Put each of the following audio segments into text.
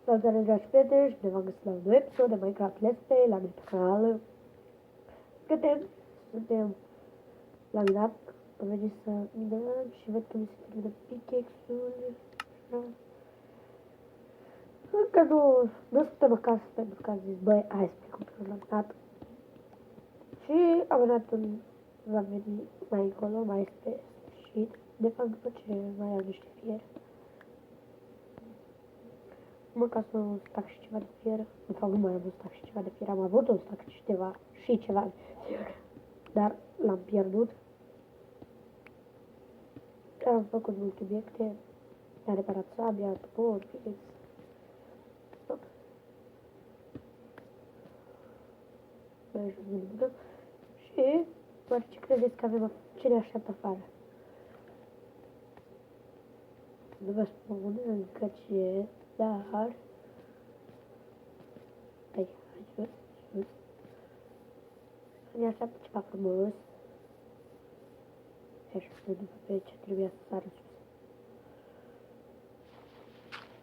Salutare, dragi prieteni, și ne v-am găsit la un nou episod de Minecraft Let's Play la mine pe canal. Suntem la minat, am venit să minăm și văd că mi se termină pickaxe-ul. Încă nu suntem acasă pentru că am zis, băi, hai să plecăm până la minat. Și am venit mai încolo, mai spre sfârșit, de fapt după ce mai am niște fier. Mă, ca să un stack și ceva de fier. De fapt, nu mai am un stack și ceva de fier. Am avut un stack și ceva de fier. Dar l-am pierdut. Am făcut multe obiecte. Mi-a reparat sabia, topor, pickaxe. Tot. Mai jos mâine. Și, doar ce credeți că avem ce ne așteaptă afară? Nu vă spun încă ce, dar... Hai sus. Ne așteaptă ceva frumos. Hai și după pe ce trebuia să sară sus.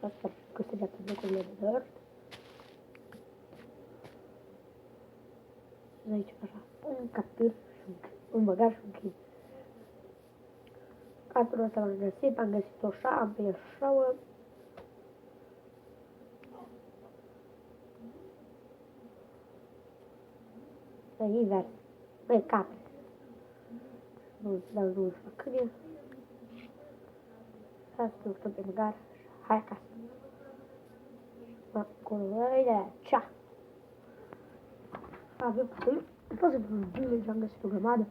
Asta că se dea pe blocurile de dirt. Și aici așa, un captur și un băgar și un clip. Capturul ăsta l-am găsit, am găsit o șampie, șouă. E invers. Băi, capre. Nu, dar nu știu cât e. Hai să urcăm pe băgar. Hai acasă. Acolo, uite, cea. Avem acolo. Pot să vă village, am găsit o grămadă.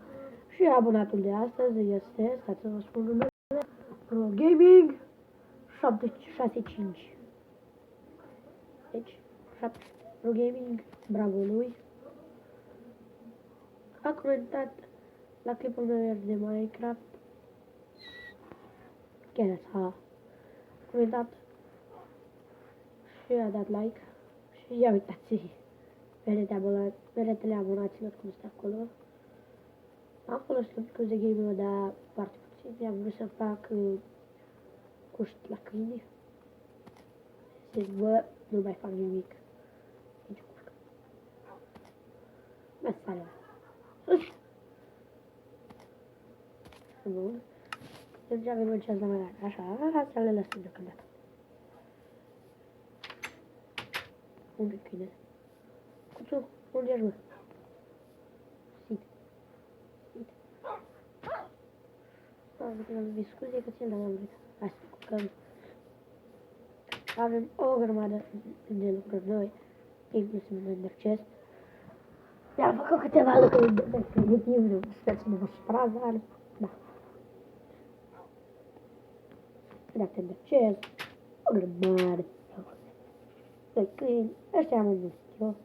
Și abonatul de astăzi este, stați să vă spun numele, Pro Gaming 765. Deci, 7 Pro Gaming, bravo lui. A comentat la clipul meu de Minecraft. Chiar așa. A comentat și a dat like. Și ia uitați peretele abonaților cum stă acolo. Am folosit un pic de game-ul, dar foarte puțin. Am vrut să fac cuști la câini. Zic, bă, nu mai fac nimic. Nici cușcă. Mai sare. Bun. Deci avem un ceas la mai larg. Așa, să le lăsăm deocamdată. Unde câine? Cuțu, unde ești, bă? Sit. Am zis scuze că ți-l dau am uitat. Hai să culcăm. Avem o grămadă de lucruri noi, inclusiv un ender chest. I-am făcut câteva lucruri definitiv, nu sper să nu vă supărați, dar da. Vedeți ender chest, o grămadă de lucruri. Doi câini, ăștia am învățat eu.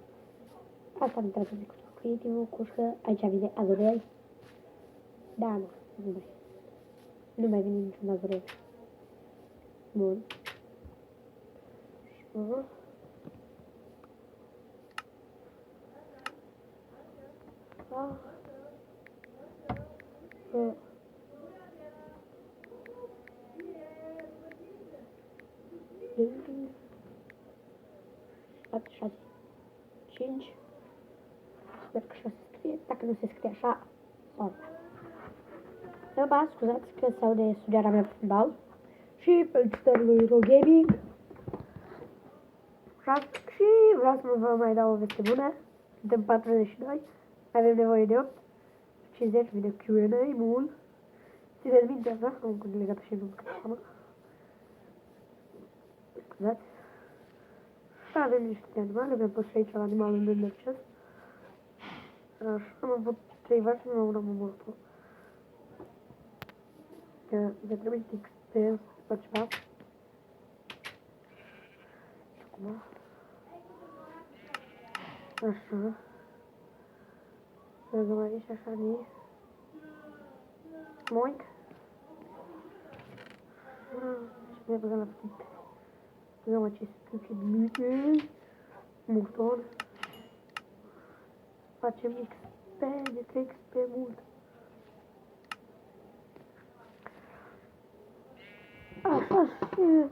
Asta am intrat în creative-ul, cușcă, aici vine azurel. Da, nu mai vine niciun azurel. Bun. Patru, 6, 5. Sper că așa se scrie. Dacă nu se scrie așa, sorry. Ba, scuzați că se aude studiarea mea pe fundal. Și felicitări lui Pro Gaming. Și vreau să vă mai dau o veste bună. Suntem 42. Avem nevoie de 8. 50 video Q&A, mult. Țineți minte asta, am legat și numărul de seama. Scuzați. Și avem niște animale, mi-am pus și aici la animalul în ender chest. Așa, am avut 3 vaci, nu una am omorât. Mi-a trebuit XP să fac ceva. Acum. Așa. Băgăm aici așa nici. Moink. Și mi-a băgat la petit. Băgăm acest stupid murton. Facem XP, de 3 XP mult. Așa și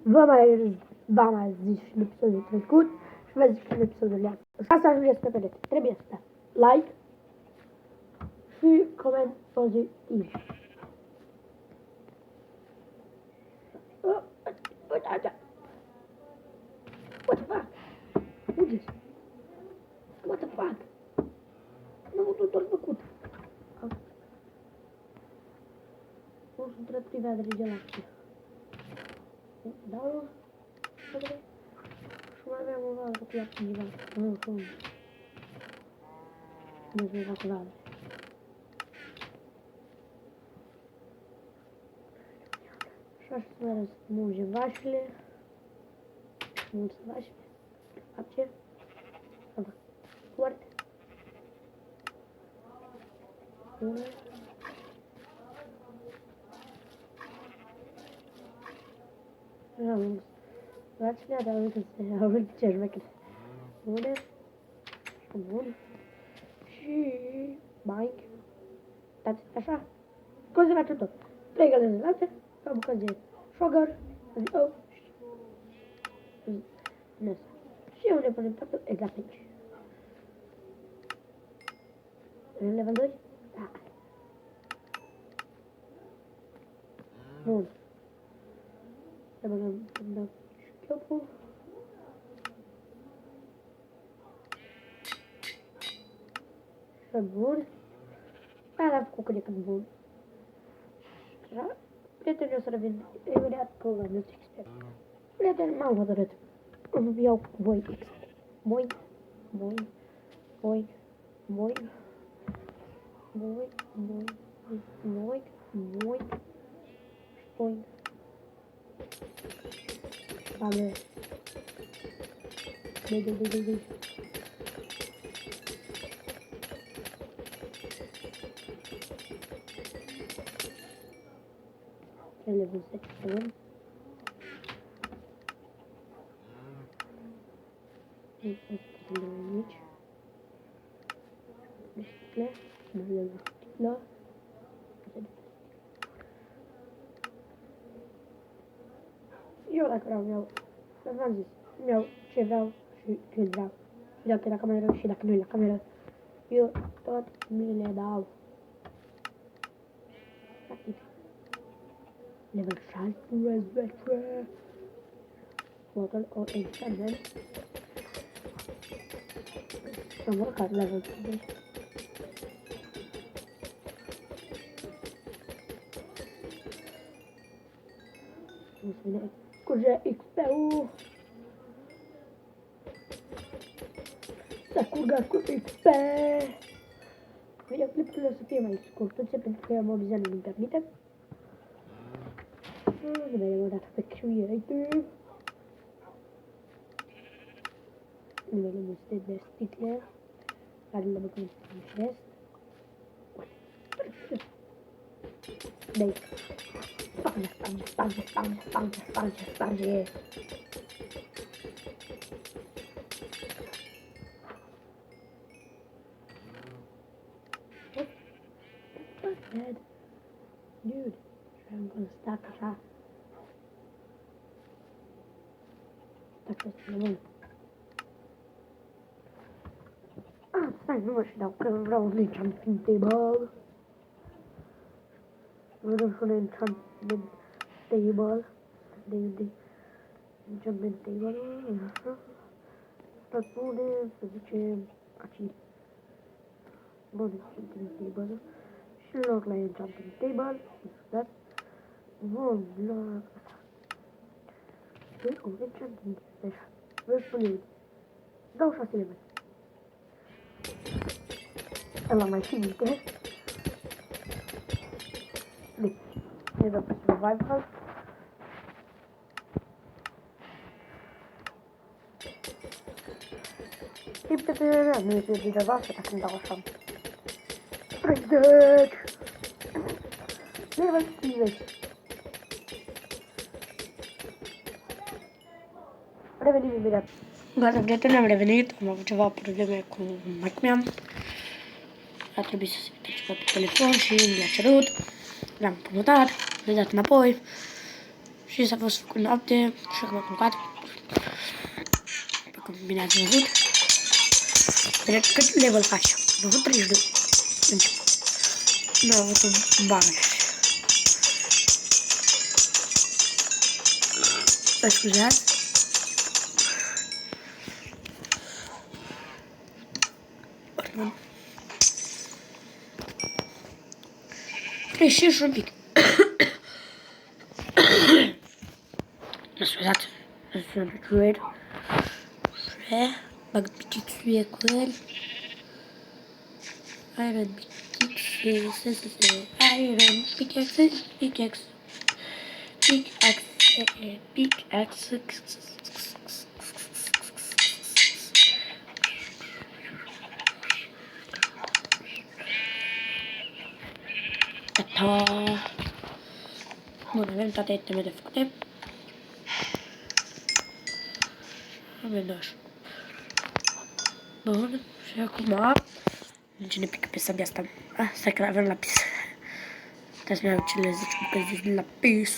v-am mai zis și în episodul trecut și vă zic și în episodul de astăzi. Ca să ajungeți pe perete, trebuie să dați like și coment pozitiv. What the fuck? Fugeți! What the fuck? Nu am tot făcut. Nu sunt retriva de rigelație. Da? Și mai aveam o vală cu ea cineva. Nu, cum? Deci nu fac vală. Și așa să mereu să mulgem vașile. Mulți vașile. Face. Asta. Foarte. Bună. Vașile de auzit să se auzit ce șmecher. Bună. Bun. Și banc. Dați așa. Cum se face tot. 3 gălări de lapte. O bucată de sugar. Oh. Și eu le punem totul exact aici. În level 2? Da. Bun. Să băgăm șchiopul. Și bun. Am făcut cât de cât bun. Așa. Prietenii o să revin imediat că v-am dus expert. Prieteni, m-am hotărât. Îmi iau voi expert. Moi. Vale. Dei. Ele vão ser falando. Aici. Sticle. Sticlă. Eu dacă vreau, v-am zis, mi-au ce vreau și când vreau. Și dacă e la cameră și dacă nu e la cameră, eu tot mi le dau. Practic. Level 16. Water or enchantment. Am urcat level 30. O să vine cu XP-ul. Să curgați cu XP. Videoclipurile o să fie mai scurtuțe pentru că mobilizarea nu-mi permite. Ne vedem o dată pe Creator. Nivelul este de sticle care le băgăm în chest. Dai. Sparge. What's that? Dude, I'm gonna stack așa. Stack asta la mână. Stai, nu mă și dau, că vreau un enchantment table. Vreau și un enchantment table. Enchantment table. Tot bune, să zicem, aici. Bun, enchantment table. Și loc la enchantment table. Dat. Bun, la asta. Deci, un enchantment table. Vreau să spune, 26 de metri. Ela mai și minte. Deci, ne dăm pe survival. Timp de nu este de devață dacă îmi dau așa. 30! Level 50! Revenim imediat. Gata, prieteni, am revenit. Am avut ceva probleme cu maică-mea. A trebuit să se uite ceva pe telefon și mi l-a cerut. L-am împrumutat, le-am dat înapoi. Și s-a fost făcut noapte și acum am culcat. După cum bine ați văzut. Bine, cât level faci? Am avut 32. Început. Nu am avut un bagaj. Mă scuzați. Pardon. 36 un pic. Mă scuzați. Sunt druid. Bag picixuie cu el. Iron pickaxe, iron pickaxe, pickaxe, pickaxe. Gata. Bun, avem toate itemele făcute. Avem așa. Bun, și acum ce ne pică pe sabia asta? Ah, stai că avem lapis. Trebuie să-mi iau cele 10 bucăți de lapis.